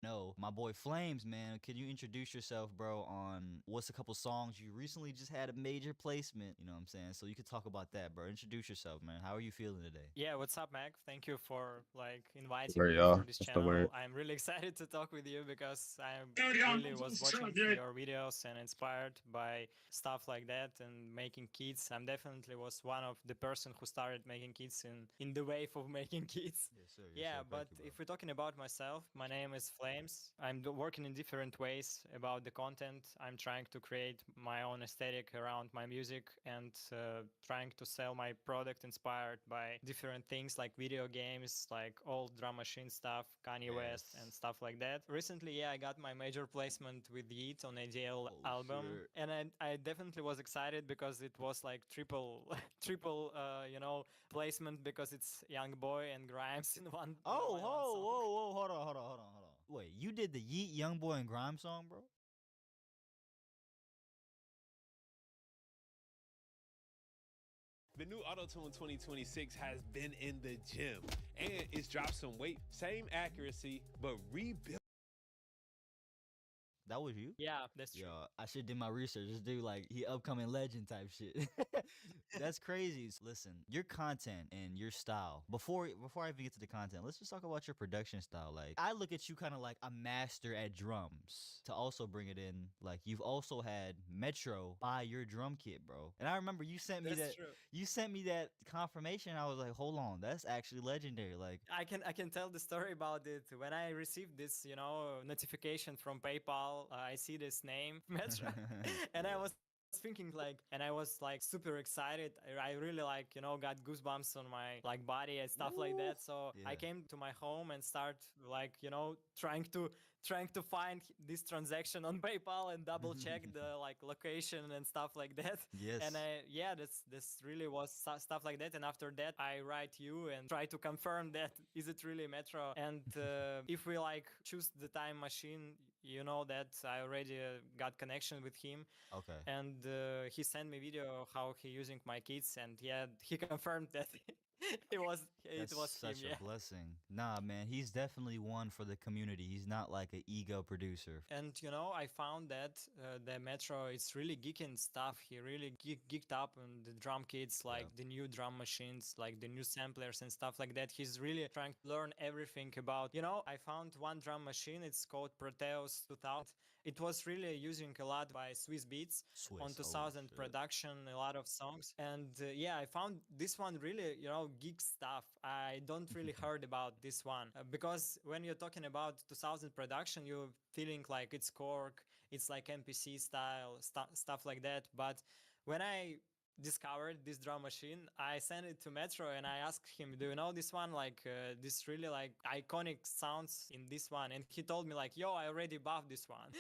know. My boy Flames, man, can you introduce yourself, bro, on what's a couple songs you recently just had a major placement, you know what I'm saying? So you could talk about that, bro. Introduce yourself, man. How are you feeling today? Yeah, what's up, Mac? Thank you for inviting Where me for y'all? this What's the word? channel. I'm really excited to talk with you because I really was watching your videos and inspired by stuff like that and making kids. I'm definitely was one of the person who started making kids in the wave of making kids. Yes, sir. Yes, Yeah, sir. Thank but you, bro. if we're talking about myself, my name is Flames. I'm working in different ways about the content. I'm trying to create my own aesthetic around my music and trying to sell my product inspired by different things like video games, like old drum machine stuff, Kanye West, and Yes. stuff like that. Recently, yeah, I got my major placement with Yeet on ADL Oh album, shit. and I definitely was excited because it was like triple, triple, placement because it's Young Boy and Grimes Oh, in one whoa, song. whoa, whoa, hold on, hold on, hold on, hold on. Wait, you did the Yeet Young Boy and Grime song, bro? The new Auto Tune 2026 has been in the gym and it's dropped some weight, same accuracy, but rebuilt. That was you? Yeah, that's Yo, true. I should do my research. This dude, like, he upcoming legend type shit. That's crazy. Listen, your content and your style. Before I even get to the content, let's just talk about your production style. Like, I look at you kind of like a master at drums. To also bring it in, like, you've also had Metro buy your drum kit, bro. And I remember That's true. you sent me that confirmation. I was like, hold on, that's actually legendary. Like, I can tell the story about it. When I received this, notification from PayPal, I see this name Metro, and I yeah, was thinking and I was like super excited. I really got goosebumps on my like body and stuff like woo, that. So I yeah. came to my home and start trying to find this transaction on PayPal and double check the like location and stuff like that. And Yes. yeah, this really was stuff like that. And after that, I write you and try to confirm that is it really Metro. And if we like choose the time machine, you know that I already got connection with him, Okay. and he sent me video how he using my kids, and yeah, he confirmed that it That's was him. such a Yeah. blessing. Nah, man, he's definitely one for the community. He's not like an ego producer. And I found that the Metro is really geeking stuff. He really geeked up on the drum kits, like Yep. the new drum machines, like the new samplers and stuff like that. He's really trying to learn everything about. I found one drum machine. It's called Proteus 2000. It was really using a lot by Swiss Beats on Swiss. Oh 2000 shit. production, a lot of songs. And yeah, I found this one really, geek stuff. I don't really heard about this one because when you're talking about 2000 production, you're feeling like it's Cork, it's like MPC style, stuff like that. But when I discovered this drum machine, I sent it to Metro and I asked him, "Do you know this one? Like this really like iconic sounds in this one?" And he told me like, "Yo, I already bought this one."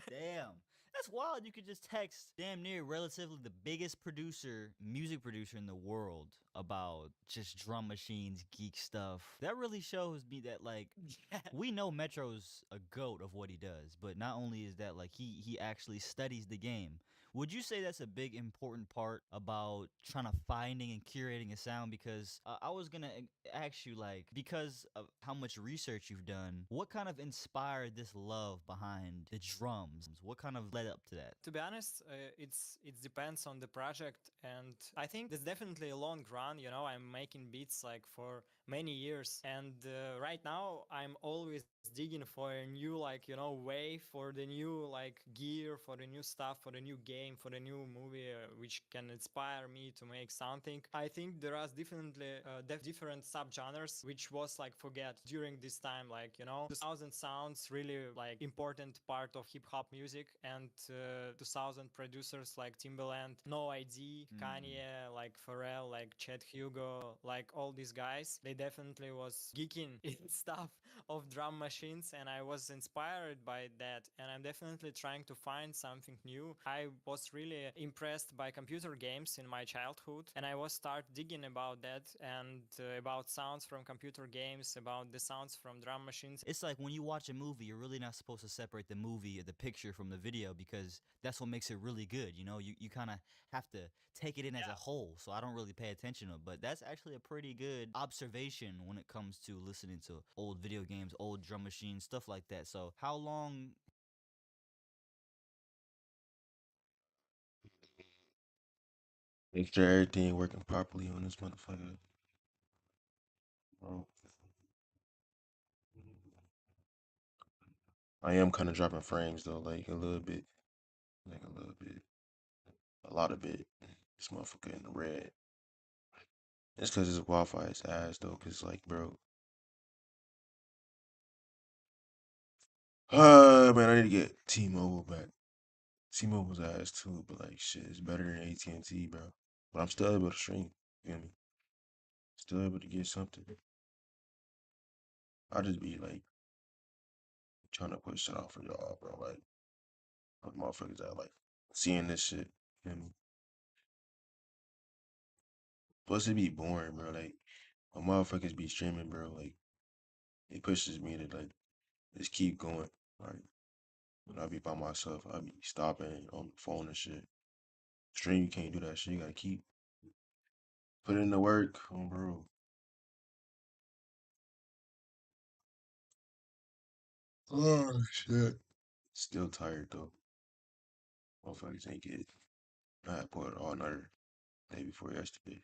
Damn. That's wild. You could just text damn near relatively the biggest producer, music producer in the world about just drum machines, geek stuff. That really shows me that like Yeah. we know Metro's a goat of what he does, but not only is that like he actually studies the game. Would you say that's a big important part about trying to finding and curating a sound? Because I was gonna ask you like because of how much research you've done, what kind of inspired this love behind the drums? What kind of led up to that? To be honest, it depends on the project, and I think there's definitely a long run. I'm making beats like for many years, and right now I'm always digging for a new way, for the new like gear, for the new stuff, for the new game, for the new movie, which can inspire me to make something. I think there are definitely different subgenres which was like forget during this time, like 2000 sounds really like important part of hip hop music, and 2000 producers like Timbaland, No ID, Mm. Kanye, like Pharrell, like Chet Hugo, like all these guys, they definitely was geeking in stuff of drum machines, and I was inspired by that, and I'm definitely trying to find something new. I was really impressed by computer games in my childhood, and I was start digging about that, and about sounds from computer games, about the sounds from drum machines. It's like when you watch a movie, you're really not supposed to separate the movie or the picture from the video because that's what makes it really good. You know, you kind of have to take it in as a Yeah. whole. So I don't really pay attention to it, but that's actually a pretty good observation when it comes to listening to old video games, old drum drum machine, stuff like that. So how long? Make sure everything working properly on this motherfucker. Bro. I am kind of dropping frames though, like a little bit, like a little bit, a lot of it. This motherfucker in the red. It's because his Wi-Fi is ass though, cause like, bro, man, I need to get T-Mobile back. T-Mobile's ass too, but like, shit, it's better than AT&T, bro. But I'm still able to stream. You feel me? Still able to get something. I just be like trying to push shit off for y'all, bro. Like motherfuckers that like seeing this shit. You feel me? Plus, it be boring, bro. Like, when motherfuckers be streaming, bro, like, it pushes me to, like, just keep going. Like, when I be by myself, I be stopping on the phone and shit. Stream, you can't do that shit. You gotta keep putting in the work, bro. Oh, shit. Still tired, though. Motherfuckers ain't get it. I had put all nighter day before yesterday.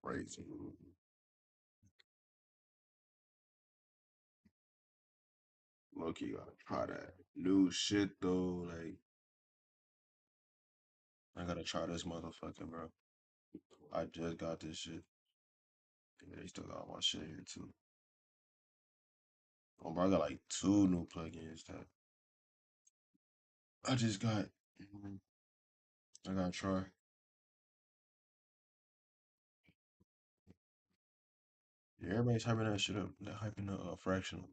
Crazy. Loki gotta try that new shit, though. Like, I gotta try this motherfucker, bro. I just got this shit. Yeah, they still got my shit here too. Oh, bro, I got like two new plugins that I just got. I gotta try. Yeah, everybody's hyping that shit up. They're hyping the fractional.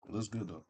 It looks good though.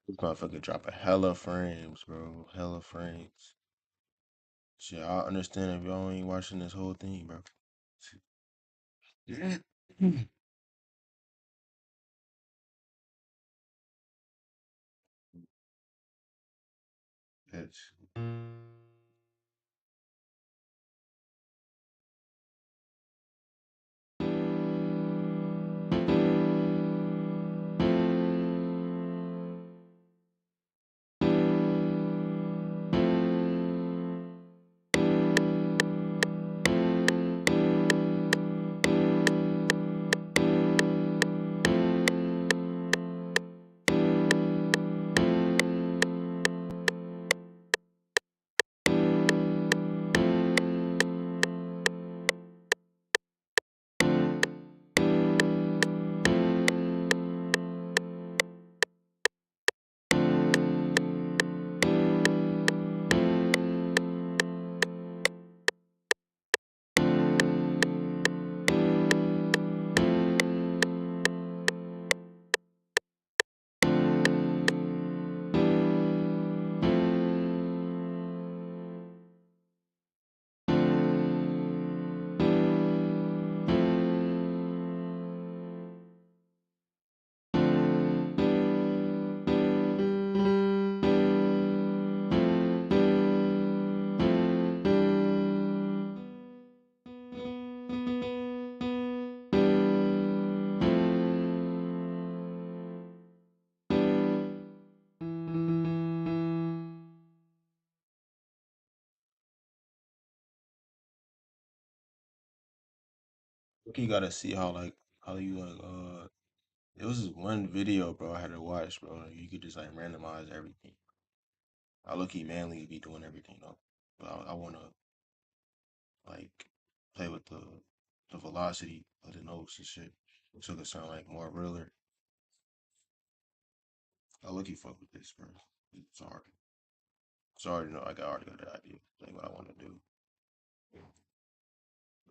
This motherfucker dropping hella frames, bro. Hella frames. Shit, I understand if y'all ain't watching this whole thing, bro. Bitch. You gotta see how you it was this one video, bro, I had to watch, bro. Like, you could just like randomize everything. I look manly be doing everything though. But I wanna like play with the velocity of the notes and shit. So it can sound like more realer. I look fuck with this, bro. It's hard. It's already know like I already got the idea. Like what I wanna do.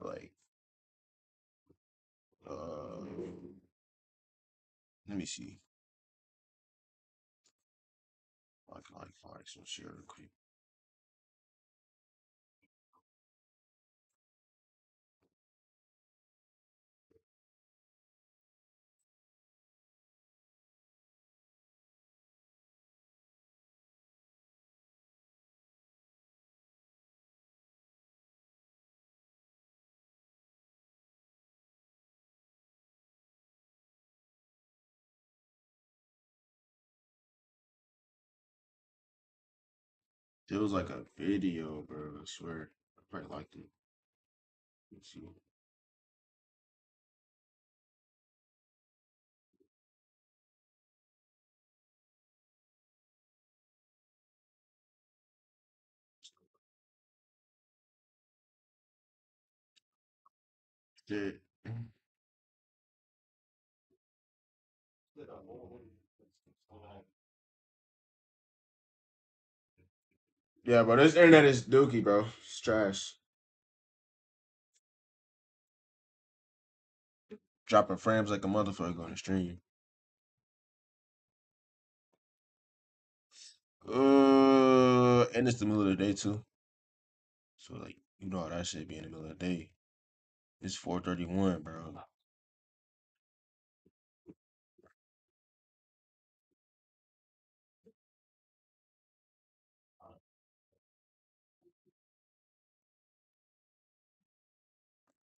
Like uh let me see. I can like find some shit real quick. It was like a video, bro. I swear. I probably liked it. Let's see. Shit. Yeah, bro, this internet is dookie, bro. It's trash. Dropping frames like a motherfucker on the stream. And it's the middle of the day too. So like, you know how that shit be in the middle of the day. It's 4:31, bro.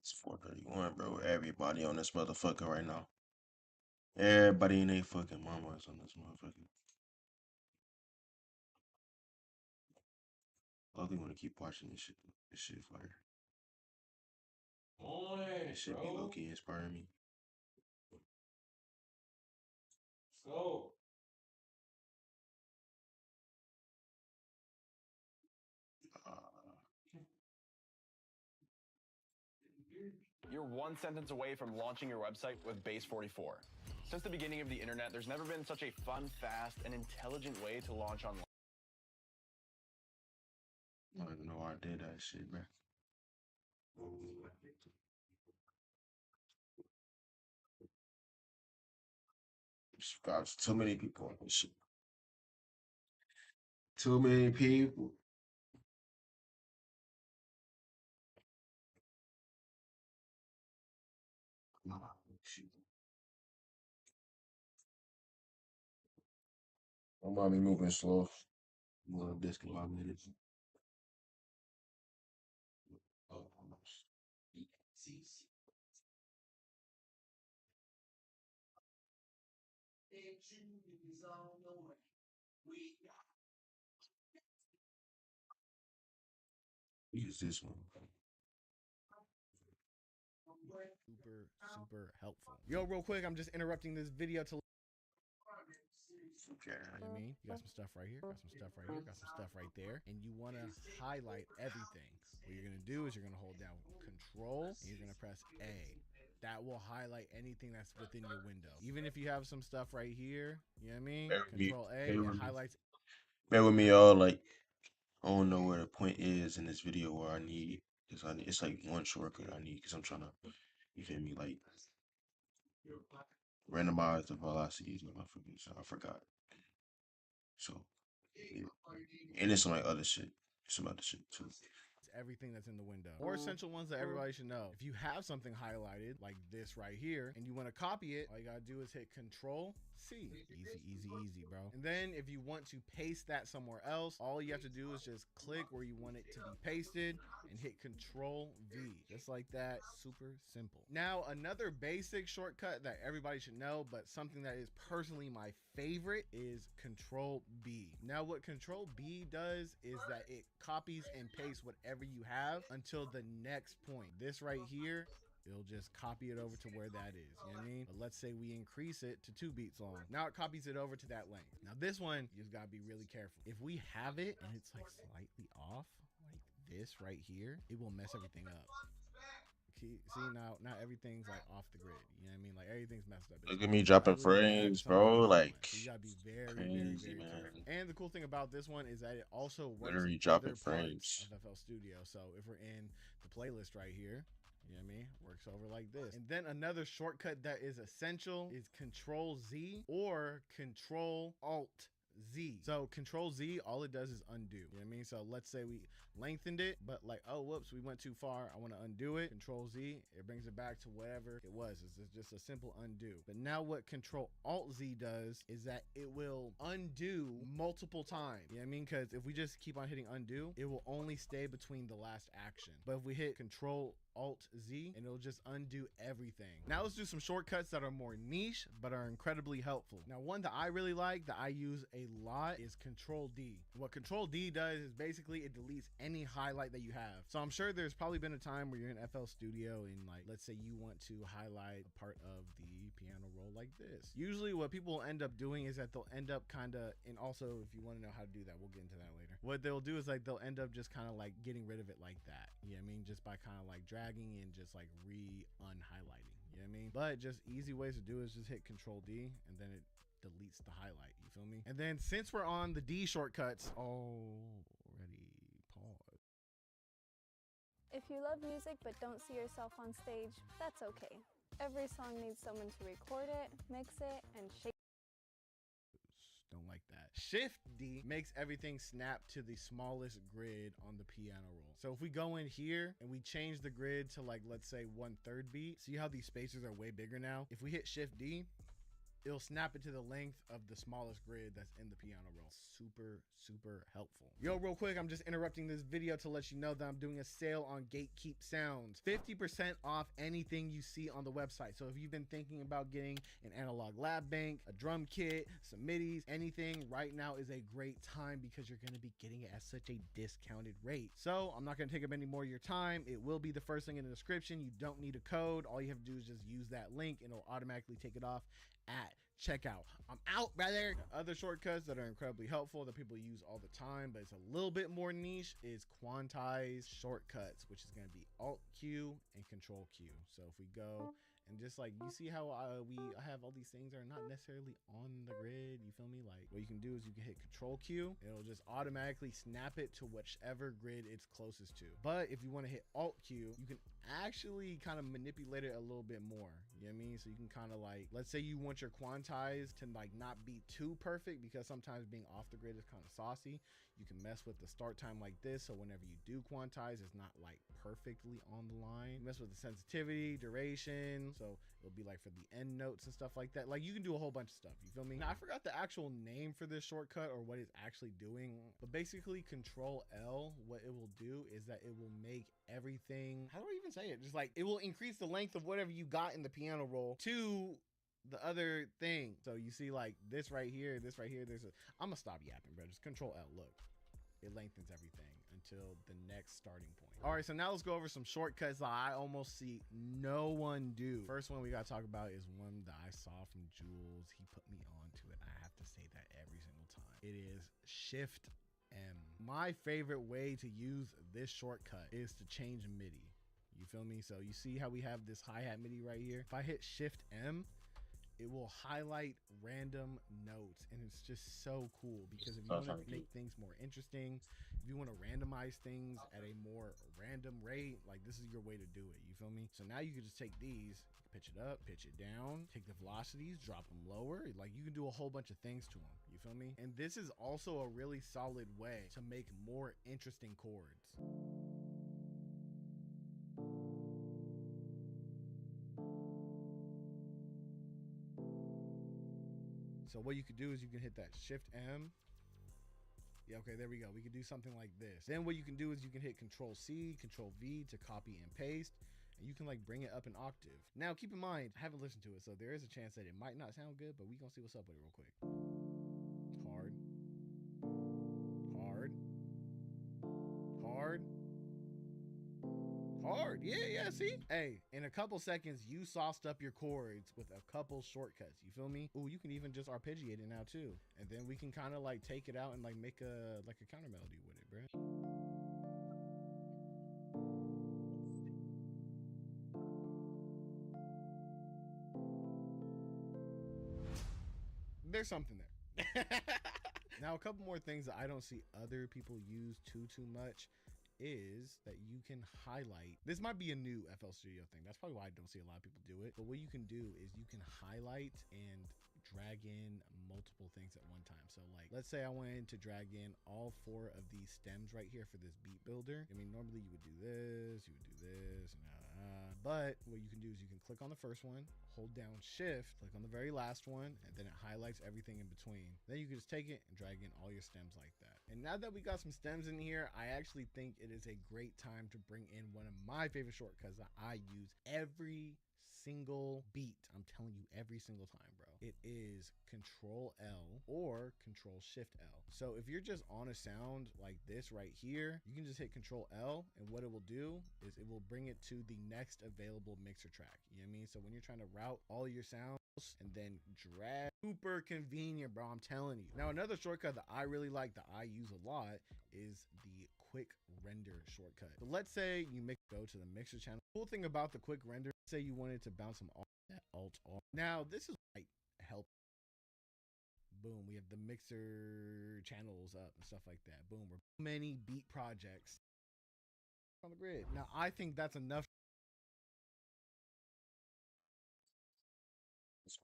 It's 4:31, bro. Everybody on this motherfucker right now. Everybody in they fucking mamas on this motherfucker. I really want to keep watching this shit. This shit fire. This shit be low key inspiring me. You're one sentence away from launching your website with Base 44. Since the beginning of the internet, there's never been such a fun, fast, and intelligent way to launch online. I don't even know why I did that shit, bro. Got too many people on this shit. Too many people. Ah, shoot. My mommy moving slow. I'm gonna disc in 5 minutes. Oh, use this one. Super helpful. Yo, real quick, I'm just interrupting this video to Okay. you know what I mean? You got some stuff right here, got some stuff right here, got some stuff right there, and you want to highlight everything. What you're going to do is you're going to hold down Control and you're going to press A. That will highlight anything that's within your window. Even if you have some stuff right here, you know what I mean? Control A, it highlights. Bear with me, y'all. Like, I don't know where the point is in this video where I need, because it's like one shortcut I need, because I'm trying to, you feel me, like, randomize the velocities of my freaking, so I forgot. So, yeah. And it's some like other shit. Some other shit too. Everything that's in the window. More essential ones that everybody should know. If you have something highlighted like this right here and you want to copy it, all you gotta do is hit Control C. Easy, bro. And then if you want to paste that somewhere else, all you have to do is just click where you want it to be pasted and hit Control V. Just like that. Super simple. Now, another basic shortcut that everybody should know, but something that is personally my favorite, is Control B. Now, what Control B does is that it copies and pastes whatever you have until the next point. This right here, it'll just copy it over to where that is. You know what I mean? But let's say we increase it to 2 beats long. Now it copies it over to that length. Now this one, you just gotta be really careful. If we have it and it's like slightly off, like this right here, it will mess everything up. See, now everything's like off the grid. You know what I mean? Like everything's messed up. Look at me dropping frames, bro. Like, so you gotta be very crazy, man. careful. And the cool thing about this one is that it also works Literally in dropping other parts frames. of FL Studio. So if we're in the playlist right here, you know what I mean? Works over like this. And then another shortcut that is essential is Control Z or Control Alt Z. So Control Z, all it does is undo. You know what I mean? So let's say we lengthened it, but like, oh, whoops, we went too far. I want to undo it. Control Z, it brings it back to whatever it was. It's just a simple undo. But now what Control Alt Z does is that it will undo multiple times. You know what I mean? Because if we just keep on hitting undo, it will only stay between the last action. But if we hit Control Alt Z, and it'll just undo everything. Now let's do some shortcuts that are more niche but are incredibly helpful. Now, one that I really like that I use a lot is Control D. What Control D does is basically it deletes any highlight that you have. So I'm sure there's probably been a time where you're in FL Studio and, like, let's say you want to highlight a part of the piano roll like this. Usually what people will end up doing is that they'll end up kind of, and also if you want to know how to do that, we'll get into that later. What they'll do is like they'll end up just kind of like getting rid of it like that. You know what I mean? Just by kind of like dragging and just like unhighlighting. You know what I mean? But just easy ways to do is just hit Control D and then it deletes the highlight. You feel me? And then since we're on the D shortcuts, already pause. If you love music but don't see yourself on stage, that's okay. Every song needs someone to record it, mix it, and shape. Don't like that. Shift D makes everything snap to the smallest grid on the piano roll. So if we go in here and we change the grid to, like, let's say 1/3 beat, see how these spacers are way bigger now? If we hit Shift D, it'll snap it to the length of the smallest grid that's in the piano roll. Super helpful. Yo, real quick, I'm just interrupting this video to let you know that I'm doing a sale on Gatekeep Sounds. 50% off anything you see on the website. So if you've been thinking about getting an analog lab bank, a drum kit, some midis, anything, right now is a great time because you're going to be getting it at such a discounted rate. So I'm not going to take up any more of your time. It will be the first thing in the description. You don't need a code. All you have to do is just use that link and it'll automatically take it off at checkout. I'm out, brother. Other shortcuts that are incredibly helpful that people use all the time, but it's a little bit more niche, is quantized shortcuts, which is going to be Alt Q and Control Q. So if we go and just like, you see how I have all these things that are not necessarily on the grid, you feel me? Like, what you can do is you can hit Control Q, it'll just automatically snap it to whichever grid it's closest to. But if you want to hit Alt Q, you can actually kind of manipulate it a little bit more. You know what I mean? So you can kind of like, let's say you want your quantize to like not be too perfect, because sometimes being off the grid is kind of saucy. You can mess with the start time like this, so whenever you do quantize, it's not like perfectly on the line. Mess with the sensitivity, duration, so it'll be like for the end notes and stuff like that. Like you can do a whole bunch of stuff, you feel me? Now I forgot the actual name for this shortcut or what it's actually doing, but basically Control L, what it will do is that it will make everything, how do I even say it? Just like it will increase the length of whatever you got in the piano roll to the other thing. So you see like this right here, there's a, I'm gonna stop yapping, bro. Just Control L, look. It lengthens everything until the next starting point. All right, so now let's go over some shortcuts that I almost see no one do. First one we gotta talk about is one that I saw from Jules. He put me onto it. I have to say that every single time. It is Shift M. My favorite way to use this shortcut is to change MIDI. You feel me? So you see how we have this hi-hat MIDI right here? If I hit Shift M, it will highlight random notes, and it's just so cool because if you want to make things more interesting, if you want to randomize things at a more random rate, like this is your way to do it. You feel me? So now you can just take these, pitch it up, pitch it down, take the velocities, drop them lower. Like you can do a whole bunch of things to them. You feel me? And this is also a really solid way to make more interesting chords. So what you could do is you can hit that Shift M. Yeah, okay, there we go. We could do something like this. Then what you can do is you can hit Control C, Control V to copy and paste, and you can like bring it up an octave. Now keep in mind, I haven't listened to it, so there is a chance that it might not sound good, but we gonna see what's up with it real quick. Hard. Hard. Hard. Hard. Yeah, see? Hey, in a couple seconds, you sauced up your chords with a couple shortcuts. You feel me? Ooh, you can even just arpeggiate it now too. And then we can kind of like take it out and like make a counter melody with it, bruh. There's something there. Now, a couple more things that I don't see other people use too much is that you can highlight. This might be a new FL Studio thing. That's probably why I don't see a lot of people do it. But what you can do is you can highlight and drag in multiple things at one time. So like, let's say I wanted to drag in all 4 of these stems right here for this beat builder. I mean, normally you would do this, but what you can do is you can click on the first one, hold down Shift, click on the very last one, and then it highlights everything in between. Then you can just take it and drag in all your stems like that. And now that we got some stems in here, I actually think it is a great time to bring in one of my favorite shortcuts that I use every single beat. I'm telling you, every single time, bro. It is Control L or Control Shift L. So if you're just on a sound like this right here, you can just hit Control L, and what it will do is it will bring it to the next available mixer track. You know what I mean? So when you're trying to route all your sounds and then drag, super convenient, bro. I'm telling you. Now, another shortcut that I really like that I use a lot is the quick render shortcut. So let's say you go to the mixer channel. Cool thing about the quick render, say you wanted to bounce some off that alt off. Now this is like help. Boom, we have the mixer channels up and stuff like that. Boom, we're many beat projects on the grid. Now I think that's enough. It's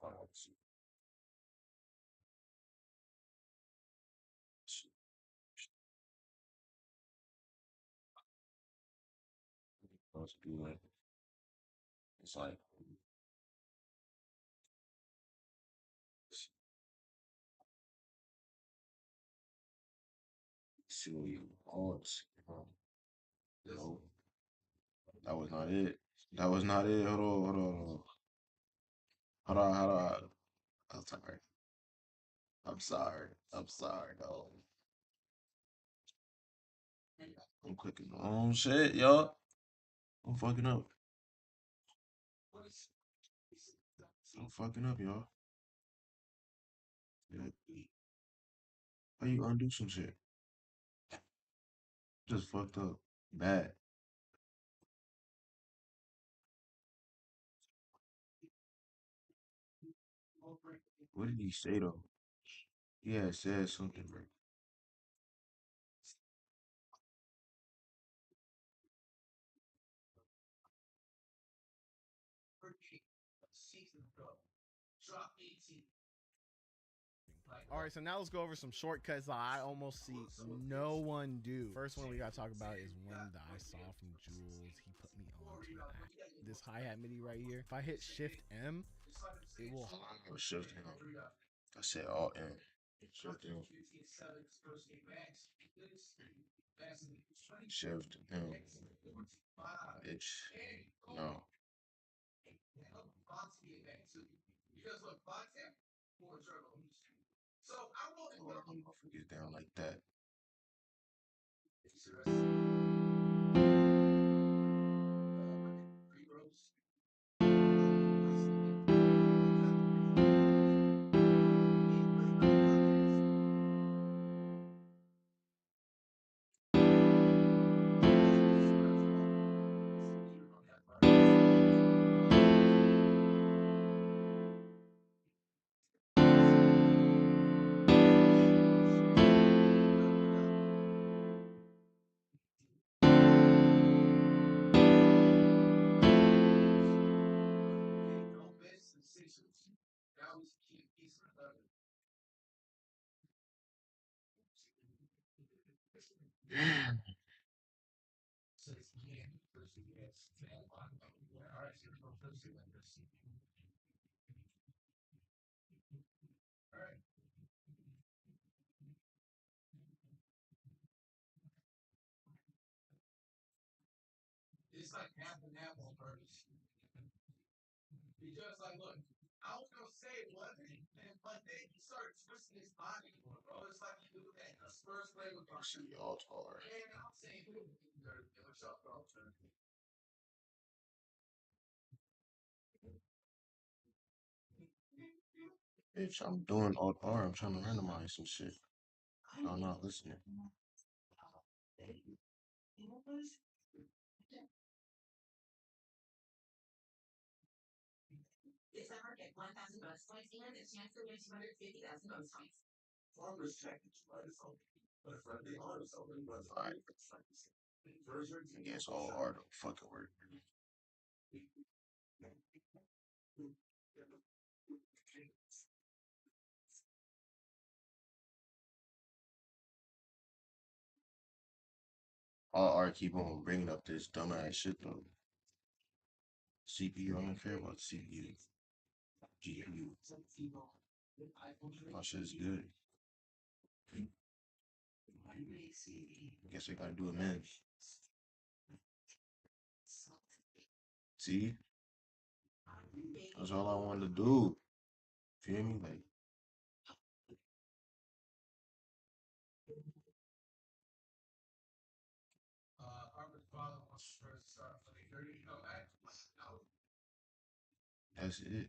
like see odds. No, that was not it. That was not it. Hold on. I'm sorry. I'm sorry, no. I'm clicking the wrong shit, y'all. I'm fucking up. I'm fucking up, y'all. Yeah. How you undo some shit? Just fucked up. Bad. What did he say though? He had said something, bro. All right, so now let's go over some shortcuts that I almost see no one do. First one we gotta talk about is one that I saw from Jules. He put me on to that. This hi-hat MIDI right here. If I hit Shift M, it will. Or Shift M. I said all in. Shift M. Shift M. Bitch. No. Or I'm gonna forget down like that. Y'all are. Bitch, I'm doing Alt R. I'm trying to randomize some shit. Y'all not listening. Alright. I guess all R don't fucking work. All R keep on bringing up this dumbass shit though. CPU, I don't care about CPU. GPU. My shit's good. I guess I gotta do a man. See? That's all I wanted to do. Feel me? Like, that's it.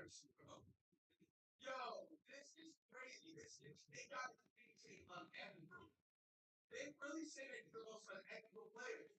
Christ, bro. Yo, this is crazy. They got the team unethical. They really say they're the most unethical players.